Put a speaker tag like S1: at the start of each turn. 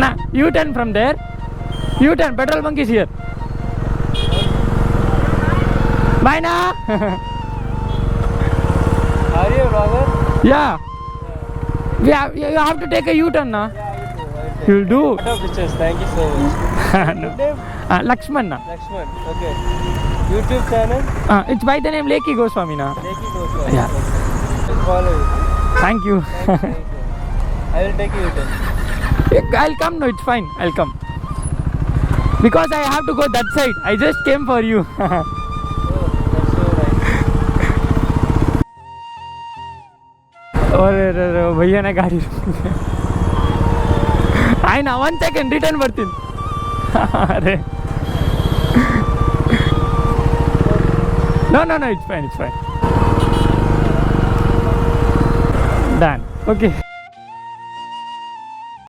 S1: Anna, U-turn from there. U-turn, petrol bunk is here. Bye na.
S2: Are you a vlogger?
S1: Yeah. You have to take a U-turn na.
S2: Yeah,
S1: You'll do.
S2: Lot of pictures. Thank you so much.
S1: No.
S2: Good name?
S1: Lakshman na.
S2: Lakshman. Okay. YouTube channel?
S1: It's by the name Lekhi Goswami na.
S2: Lekhi Goswami.
S1: Yeah.
S2: I'll follow you.
S1: Thank you.
S2: Thank you. I will take you then.
S1: I'll come. No, it's fine. I'll come. Because I have to go that side. I just came for you.
S2: Oh, that's so nice.
S1: और भैया ने गाड़ी आए ना 1 second return ಬರ್ತೀನಿ अरे no it's fine done okay